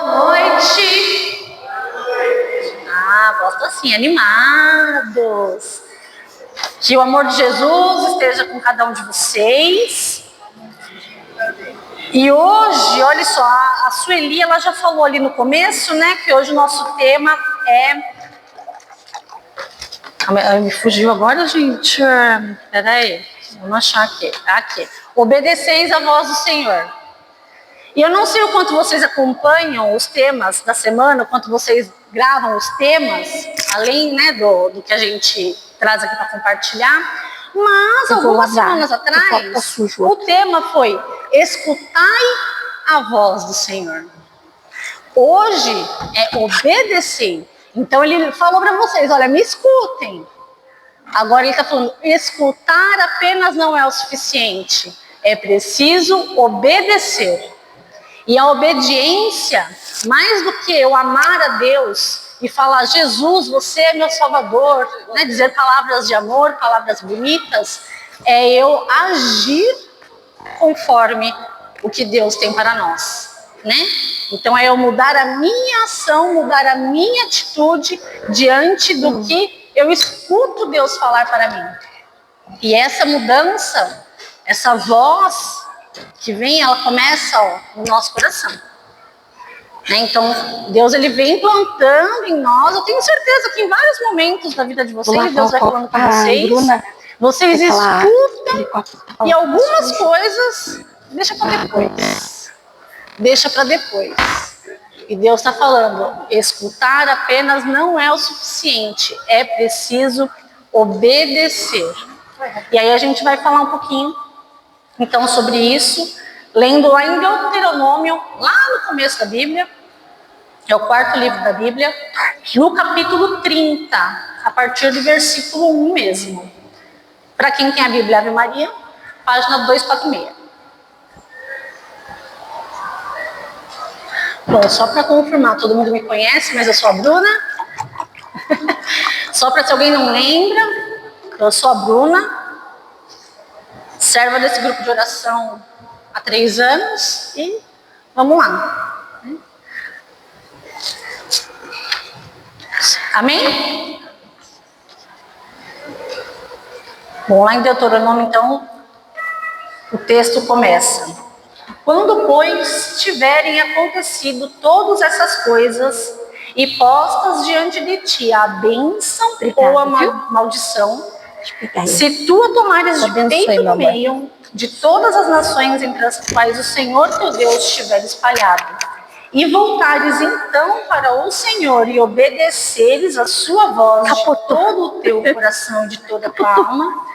Noite. Gosto assim, animados. Que o amor de Jesus esteja com cada um de vocês. E hoje, olha só, a Sueli, ela já falou ali no começo, né, que hoje o nosso tema é... Me fugiu agora, gente. Peraí, vamos achar aqui. Aqui. Obedeceis a voz do Senhor. E eu não sei o quanto vocês acompanham os temas da semana, o quanto vocês gravam os temas, além, né, do que a gente traz aqui para compartilhar. Mas algumas semanas atrás, o tema foi escutai a voz do Senhor. Hoje é obedecer. Então ele falou para vocês, olha, me escutem. Agora ele está falando, escutar apenas não é o suficiente. É preciso obedecer. E a obediência, mais do que eu amar a Deus e falar, Jesus, você é meu Salvador, né? Dizer palavras de amor, palavras bonitas, é eu agir conforme o que Deus tem para nós, né? Então é eu mudar a minha ação, mudar a minha atitude diante do que eu escuto Deus falar para mim. E essa mudança, essa voz que vem, ela começa no nosso coração. Né? Então, Deus ele vem plantando em nós. Eu tenho certeza que em vários momentos da vida de vocês, Deus vai falando com vocês. Vocês escutam e algumas coisas deixa para depois. Deixa para depois. E Deus está falando, escutar apenas não é o suficiente. É preciso obedecer. E aí a gente vai falar um pouquinho então sobre isso, lendo lá em Deuteronômio, lá no começo da Bíblia, é o quarto livro da Bíblia, no capítulo 30, a partir do versículo 1 mesmo. Para quem tem a Bíblia Ave Maria, página 246. Bom, só para confirmar, todo mundo me conhece, mas eu sou a Bruna. Só para se alguém não lembra, eu sou a Bruna, serva desse grupo de oração há 3 anos e vamos lá. Amém? Bom, lá em Deuteronômio, então, o texto começa. Quando, pois, tiverem acontecido todas essas coisas e postas diante de ti a bênção ou a maldição, se tu a tomares de peito no meio de todas as nações entre as quais o Senhor teu Deus estiver espalhado, e voltares então para o Senhor e obedeceres a sua voz de todo o teu coração e de toda a tua alma,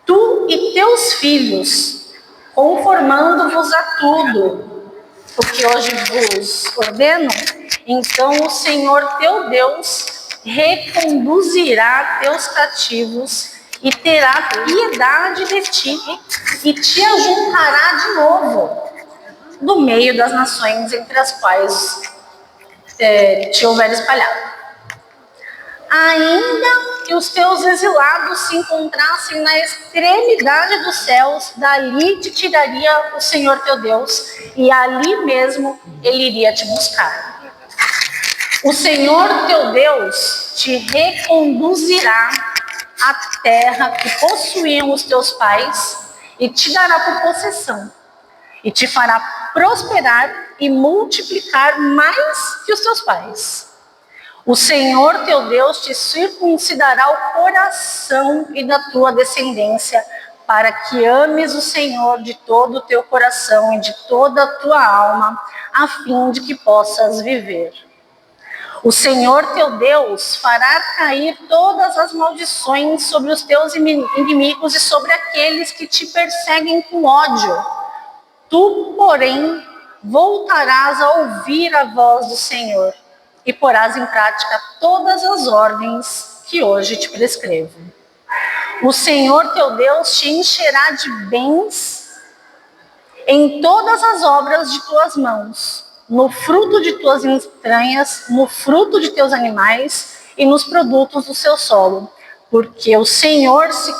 tu e teus filhos, conformando-vos a tudo o que hoje vos ordeno, então o Senhor teu Deus reconduzirá teus cativos e terá piedade de ti e te ajuntará de novo do meio das nações entre as quais te houver espalhado. Ainda que os teus exilados se encontrassem na extremidade dos céus, dali te tiraria o Senhor teu Deus, e ali mesmo ele iria te buscar. O Senhor teu Deus te reconduzirá à terra que possuíam os teus pais, e te dará por possessão, e te fará prosperar e multiplicar mais que os teus pais. O Senhor teu Deus te circuncidará o coração e da tua descendência, para que ames o Senhor de todo o teu coração e de toda a tua alma, a fim de que possas viver. O Senhor teu Deus fará cair todas as maldições sobre os teus inimigos e sobre aqueles que te perseguem com ódio. Tu, porém, voltarás a ouvir a voz do Senhor e porás em prática todas as ordens que hoje te prescrevo. O Senhor teu Deus te encherá de bens em todas as obras de tuas mãos, no fruto de tuas entranhas, no fruto de teus animais e nos produtos do seu solo, porque o Senhor se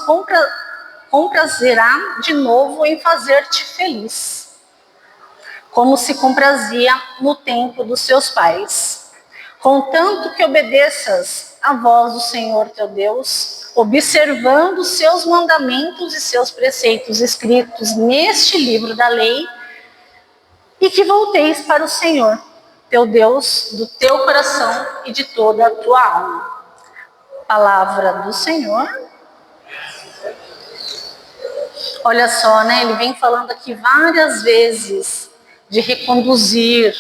comprazerá de novo em fazer-te feliz. como se comprazia no tempo dos seus pais. Contanto que obedeças à voz do Senhor teu Deus, observando os seus mandamentos e seus preceitos escritos neste livro da lei, e que volteis para o Senhor teu Deus do teu coração e de toda a tua alma. Palavra do Senhor. Olha só, né? Ele vem falando aqui várias vezes de reconduzir.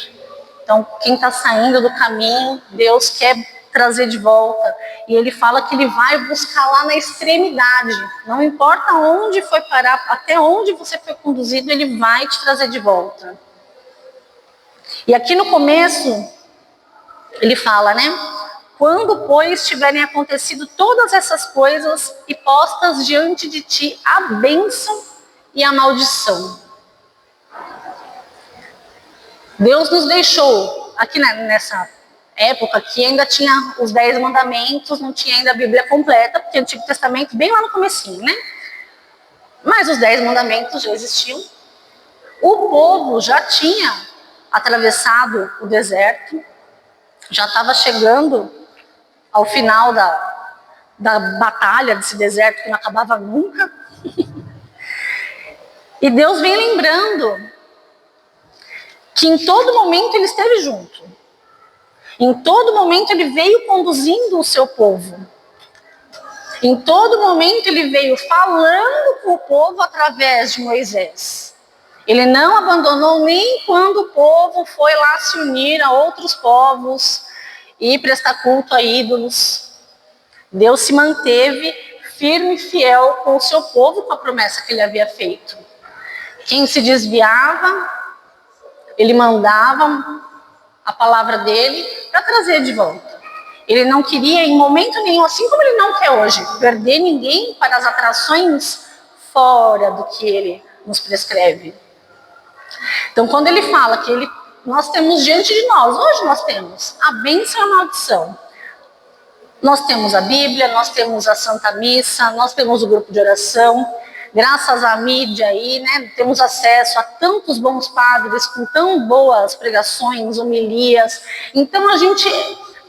Então, quem está saindo do caminho, Deus quer trazer de volta. E ele fala que ele vai buscar lá na extremidade. Não importa onde foi parar, até onde você foi conduzido, ele vai te trazer de volta. E aqui no começo, ele fala, né? Quando, pois, tiverem acontecido todas essas coisas e postas diante de ti a bênção e a maldição. Deus nos deixou, aqui nessa época, que ainda tinha os 10 mandamentos, não tinha ainda a Bíblia completa, porque o Antigo Testamento bem lá no comecinho, né? Mas os 10 mandamentos já existiam. O povo já tinha atravessado o deserto, já estava chegando ao final da batalha desse deserto que não acabava nunca. E Deus vem lembrando que em todo momento ele esteve junto. Em todo momento ele veio conduzindo o seu povo. Em todo momento ele veio falando com o povo através de Moisés. Ele não abandonou nem quando o povo foi lá se unir a outros povos e prestar culto a ídolos. Deus se manteve firme e fiel com o seu povo, com a promessa que ele havia feito. Quem se desviava, ele mandava a palavra dele para trazer de volta. Ele não queria em momento nenhum, assim como ele não quer hoje, perder ninguém para as atrações fora do que ele nos prescreve. Então, quando ele fala que nós temos diante de nós, hoje nós temos a bênção e a maldição. Nós temos a Bíblia, nós temos a Santa Missa, nós temos o grupo de oração. Graças à mídia aí, né, temos acesso a tantos bons padres com tão boas pregações, homilias. Então a gente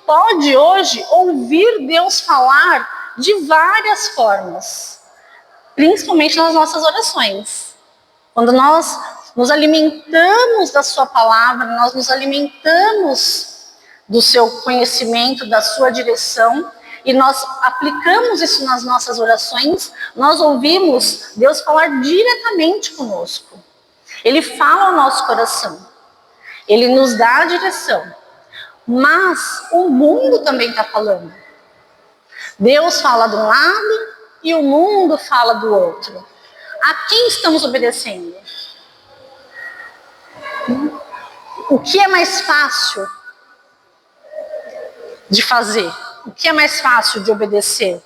pode hoje ouvir Deus falar de várias formas, principalmente nas nossas orações. Quando nós nos alimentamos da sua palavra, nós nos alimentamos do seu conhecimento, da sua direção, e nós aplicamos isso nas nossas orações, nós ouvimos Deus falar diretamente conosco. Ele fala ao nosso coração, ele nos dá a direção, mas o mundo também está falando. Deus fala de um lado e o mundo fala do outro. A quem estamos obedecendo? O que é mais fácil de fazer? O que é mais fácil de obedecer?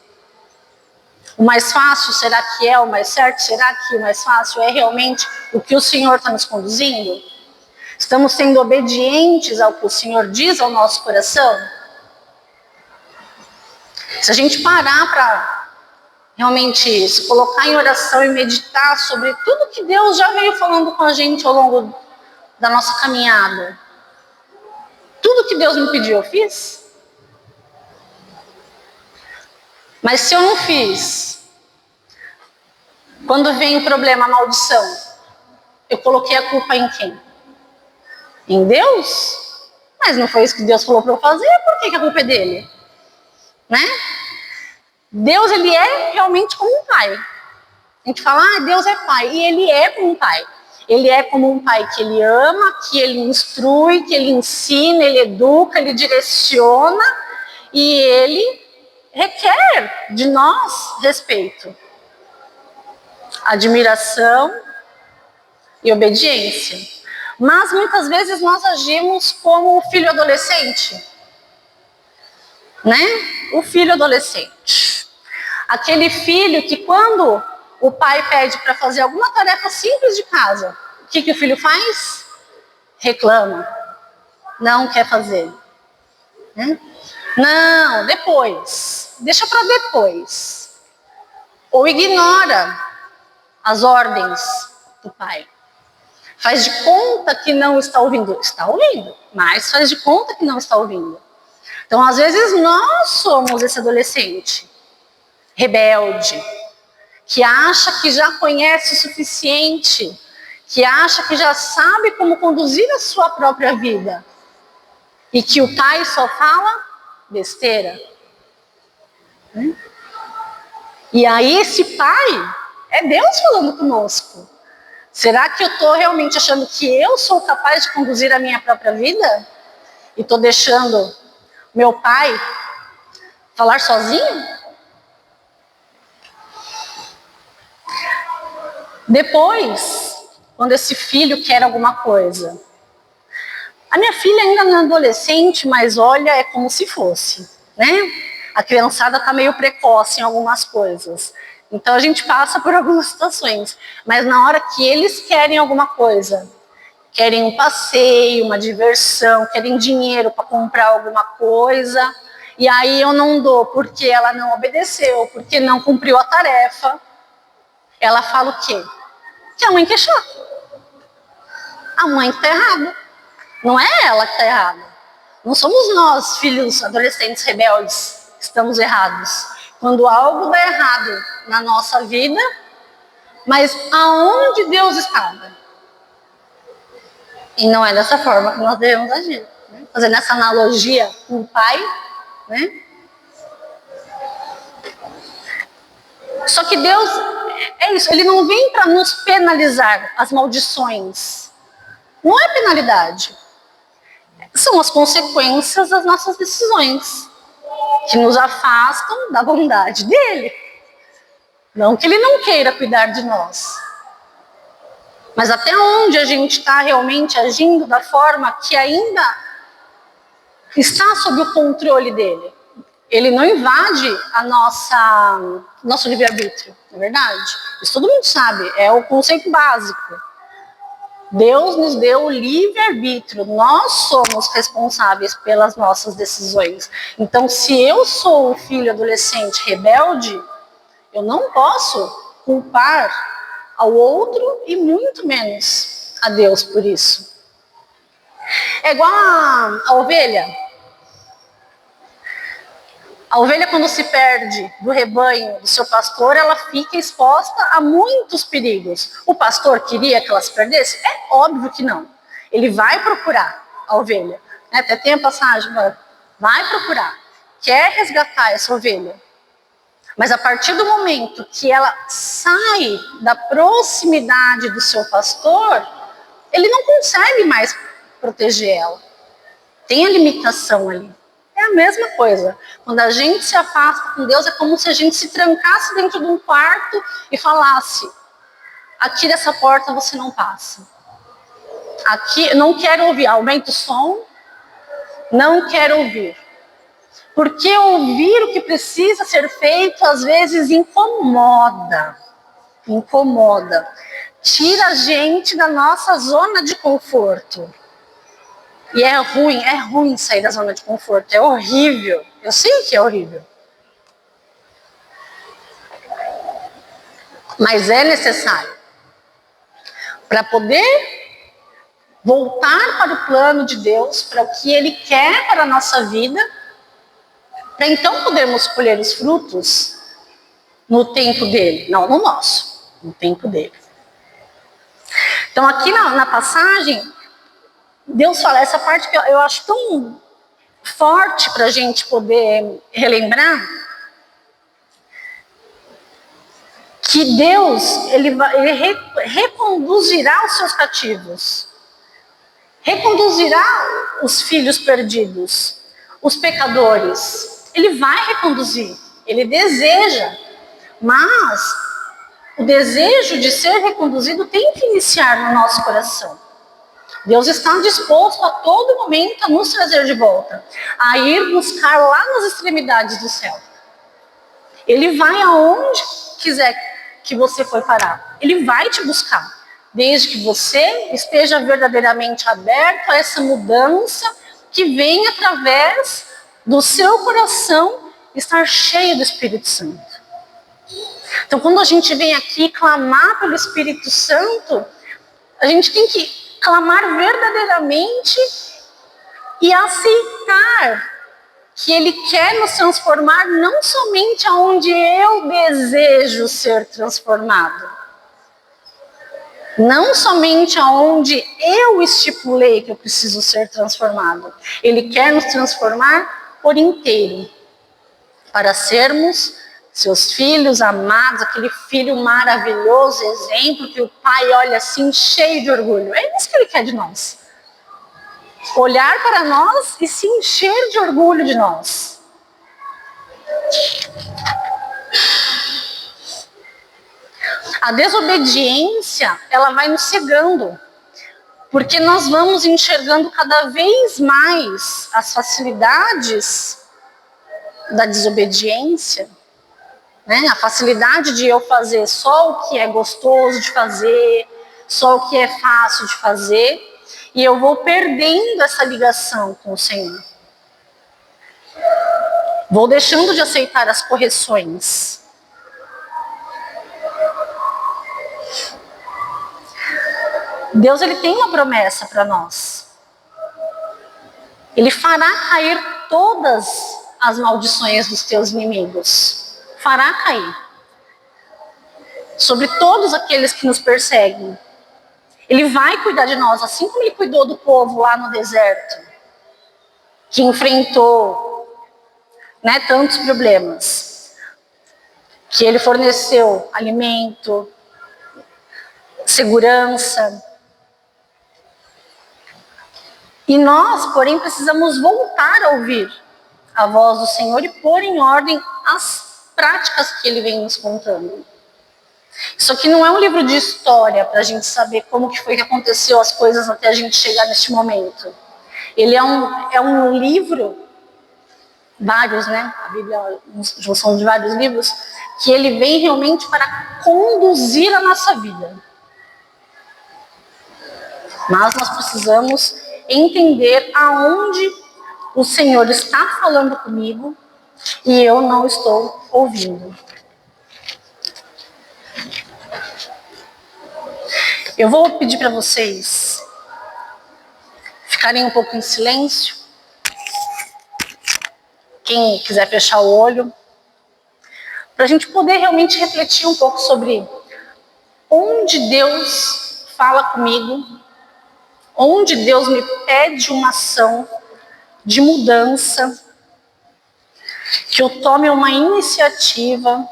O mais fácil, será que é o mais certo? Será que o mais fácil é realmente o que o Senhor está nos conduzindo? Estamos sendo obedientes ao que o Senhor diz ao nosso coração? Se a gente parar para realmente se colocar em oração e meditar sobre tudo que Deus já veio falando com a gente ao longo da nossa caminhada, tudo que Deus me pediu eu fiz? Mas se eu não fiz, quando vem o problema, a maldição, eu coloquei a culpa em quem? Em Deus? Mas não foi isso que Deus falou para eu fazer, por que a culpa é dele? Né? Deus, ele é realmente como um pai. A gente fala, Deus é pai, e ele é como um pai. Ele é como um pai que ele ama, que ele instrui, que ele ensina, ele educa, ele direciona, e ele requer de nós respeito, admiração e obediência. Mas muitas vezes nós agimos como o filho adolescente, né? O filho adolescente. Aquele filho que quando o pai pede para fazer alguma tarefa simples de casa, o que o filho faz? Reclama, não quer fazer, né? Não, depois, deixa para depois. Ou ignora as ordens do pai. Faz de conta que não está ouvindo. Está ouvindo, mas faz de conta que não está ouvindo. Então, às vezes, nós somos esse adolescente rebelde, que acha que já conhece o suficiente, que acha que já sabe como conduzir a sua própria vida, e que o pai só fala besteira. E aí esse pai é Deus falando conosco. Será que eu estou realmente achando que eu sou capaz de conduzir a minha própria vida? E estou deixando meu pai falar sozinho? Depois, quando esse filho quer alguma coisa, a minha filha ainda não é adolescente, mas olha, é como se fosse, né? A criançada está meio precoce em algumas coisas. Então a gente passa por algumas situações. Mas na hora que eles querem alguma coisa, querem um passeio, uma diversão, querem dinheiro para comprar alguma coisa, e aí eu não dou porque ela não obedeceu, porque não cumpriu a tarefa, ela fala o quê? Que a mãe que é chata. A mãe que está errada. Não é ela que está errada. Não somos nós, filhos adolescentes rebeldes, que estamos errados. Quando algo dá errado na nossa vida, mas aonde Deus estava? E não é dessa forma que nós devemos agir. Né? Fazendo essa analogia com o pai, né? Só que Deus, é isso, Ele não vem para nos penalizar as maldições. Não é penalidade. São as consequências das nossas decisões, que nos afastam da bondade dele. Não que ele não queira cuidar de nós, mas até onde a gente está realmente agindo da forma que ainda está sob o controle dele. Ele não invade nosso livre-arbítrio, não é verdade? Isso todo mundo sabe, é o conceito básico. Deus nos deu o livre-arbítrio, nós somos responsáveis pelas nossas decisões. Então, se eu sou um filho adolescente rebelde, eu não posso culpar ao outro e muito menos a Deus por isso. É igual a ovelha. A ovelha, quando se perde do rebanho do seu pastor, ela fica exposta a muitos perigos. O pastor queria que ela se perdesse? É óbvio que não. Ele vai procurar a ovelha. Até tem a passagem, vai procurar. Quer resgatar essa ovelha. Mas a partir do momento que ela sai da proximidade do seu pastor, ele não consegue mais proteger ela. Tem a limitação ali. É a mesma coisa. Quando a gente se afasta com Deus, é como se a gente se trancasse dentro de um quarto e falasse: aqui dessa porta você não passa. Aqui, não quero ouvir. Aumenta o som. Não quero ouvir. Porque ouvir o que precisa ser feito, às vezes, incomoda. Incomoda. Tira a gente da nossa zona de conforto. E é ruim sair da zona de conforto, é horrível. Eu sei que é horrível. Mas é necessário. Para poder voltar para o plano de Deus, para o que Ele quer para a nossa vida, para então podermos colher os frutos no tempo dele, não no nosso, no tempo dele. Então aqui na passagem, Deus fala, essa parte que eu acho tão forte para a gente poder relembrar, que Deus ele reconduzirá os seus cativos, reconduzirá os filhos perdidos, os pecadores. Ele vai reconduzir, ele deseja, mas o desejo de ser reconduzido tem que iniciar no nosso coração. Deus está disposto a todo momento a nos trazer de volta, a ir buscar lá nas extremidades do céu. Ele vai aonde quiser que você for parar. Ele vai te buscar, desde que você esteja verdadeiramente aberto a essa mudança que vem através do seu coração estar cheio do Espírito Santo. Então, quando a gente vem aqui clamar pelo Espírito Santo, A gente tem que clamar verdadeiramente e aceitar que Ele quer nos transformar não somente aonde eu desejo ser transformado, não somente aonde eu estipulei que eu preciso ser transformado. Ele quer nos transformar por inteiro, para sermos seus filhos amados, aquele filho maravilhoso, exemplo que o pai olha assim cheio de orgulho. É isso que Ele quer de nós. Olhar para nós e se encher de orgulho de nós. A desobediência, ela vai nos cegando, porque nós vamos enxergando cada vez mais as facilidades da desobediência, né? A facilidade de eu fazer só o que é gostoso de fazer, só o que é fácil de fazer, e eu vou perdendo essa ligação com o Senhor. Vou deixando de aceitar as correções. Deus, Ele tem uma promessa para nós. Ele fará cair todas as maldições dos teus inimigos. Fará cair. Sobre todos aqueles que nos perseguem. Ele vai cuidar de nós, assim como Ele cuidou do povo lá no deserto, que enfrentou, né, tantos problemas. Que Ele forneceu alimento, segurança. E nós, porém, precisamos voltar a ouvir a voz do Senhor e pôr em ordem as práticas que Ele vem nos contando. Isso aqui não é um livro de história para a gente saber como que foi que aconteceu as coisas até a gente chegar neste momento. Ele é um livro, vários, né? A Bíblia é uma junção de vários livros, que ele vem realmente para conduzir a nossa vida. Mas nós precisamos entender aonde o Senhor está falando comigo e eu não estou ouvindo. Eu vou pedir para vocês ficarem um pouco em silêncio. Quem quiser fechar o olho, para a gente poder realmente refletir um pouco sobre onde Deus fala comigo, onde Deus me pede uma ação de mudança, que eu tome uma iniciativa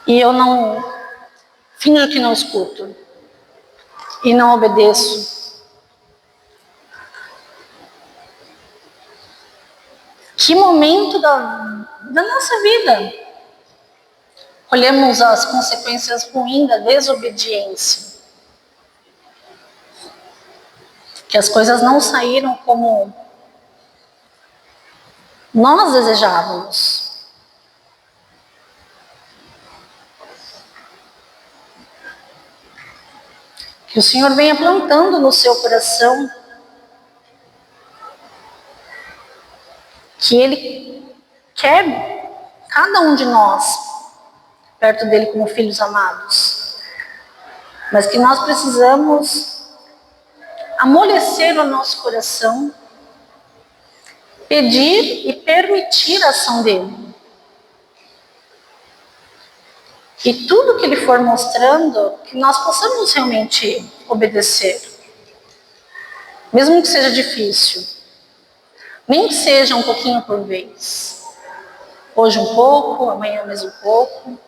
e eu não finjo que não escuto e não obedeço. Que momento da nossa vida colhemos as consequências ruins da desobediência? Que as coisas não saíram como nós desejávamos. Que o Senhor venha plantando no seu coração que Ele quer cada um de nós perto dele como filhos amados, mas que nós precisamos amolecer o nosso coração, pedir e permitir a ação dele. E tudo que ele for mostrando, que nós possamos realmente obedecer. Mesmo que seja difícil. Nem que seja um pouquinho por vez. Hoje um pouco, amanhã mais um pouco.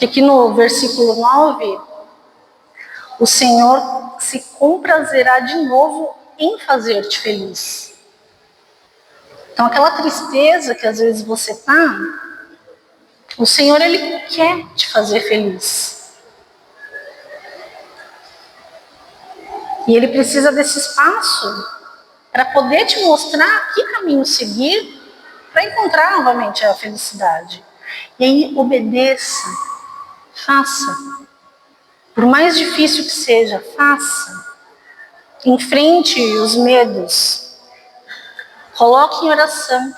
E aqui no versículo 9, o Senhor se comprazerá de novo em fazer-te feliz. Então aquela tristeza que às vezes você está, o Senhor, Ele quer te fazer feliz. E Ele precisa desse espaço para poder te mostrar que caminho seguir para encontrar novamente a felicidade. E aí obedeça, faça. Por mais difícil que seja, faça. Enfrente os medos. Coloque em oração.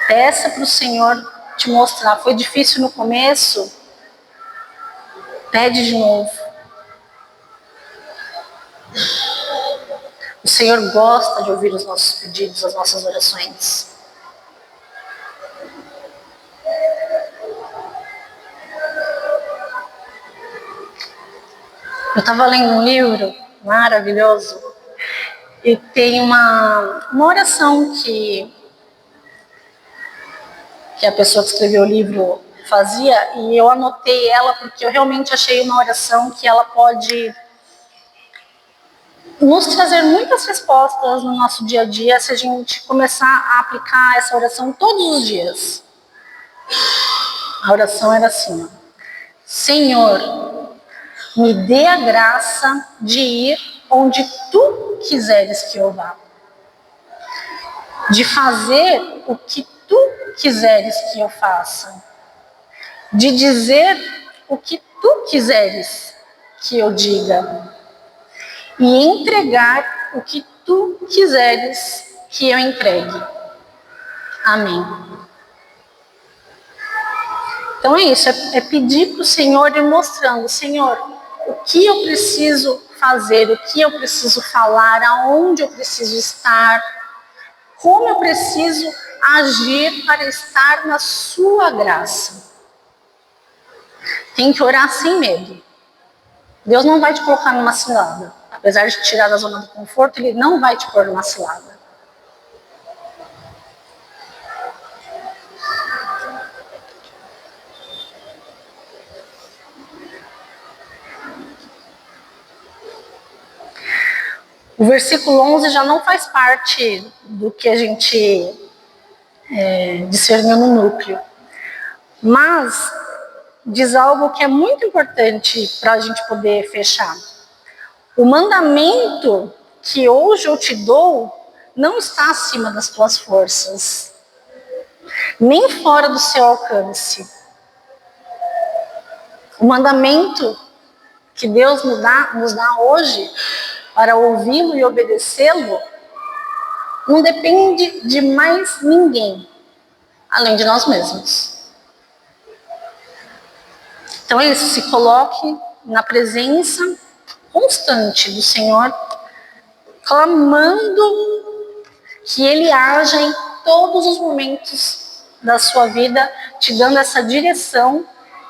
Peça para o Senhor te mostrar. Foi difícil no começo? Pede de novo. O Senhor gosta de ouvir os nossos pedidos, as nossas orações. Eu estava lendo um livro maravilhoso e tem uma oração que a pessoa que escreveu o livro fazia, e eu anotei ela porque eu realmente achei uma oração que ela pode nos trazer muitas respostas no nosso dia a dia se a gente começar a aplicar essa oração todos os dias. A oração era assim: Senhor, me dê a graça de ir onde tu quiseres que eu vá, de fazer o que tu quiseres que eu faça, de dizer o que tu quiseres que eu diga e entregar o que tu quiseres que eu entregue. Amém. Então é isso, é pedir para o Senhor e mostrando: Senhor, o que eu preciso fazer, o que eu preciso falar, aonde eu preciso estar, como eu preciso agir para estar na sua graça. Tem que orar sem medo. Deus não vai te colocar numa cilada. Apesar de te tirar da zona do conforto, Ele não vai te pôr numa cilada. O versículo 11 já não faz parte do que a gente discerniu no núcleo. Mas diz algo que é muito importante para a gente poder fechar. O mandamento que hoje eu te dou não está acima das tuas forças, nem fora do seu alcance. O mandamento que Deus nos dá hoje para ouvi-lo e obedecê-lo não depende de mais ninguém, além de nós mesmos. Então é isso, se coloque na presença constante do Senhor, clamando que Ele haja em todos os momentos da sua vida, te dando essa direção,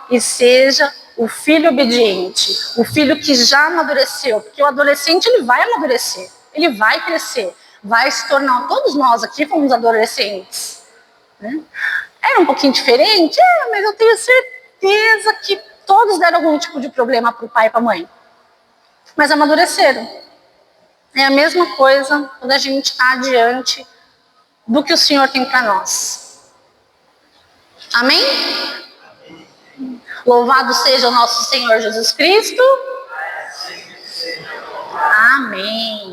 e seja o filho obediente, o filho que já amadureceu, porque o adolescente ele vai amadurecer, ele vai crescer, vai se tornar, todos nós aqui fomos adolescentes, né? Era um pouquinho diferente, mas eu tenho certeza que todos deram algum tipo de problema para o pai e para a mãe, mas amadureceram. É a mesma coisa quando a gente está diante do que o Senhor tem para nós. Amém? Louvado seja o nosso Senhor Jesus Cristo. Amém.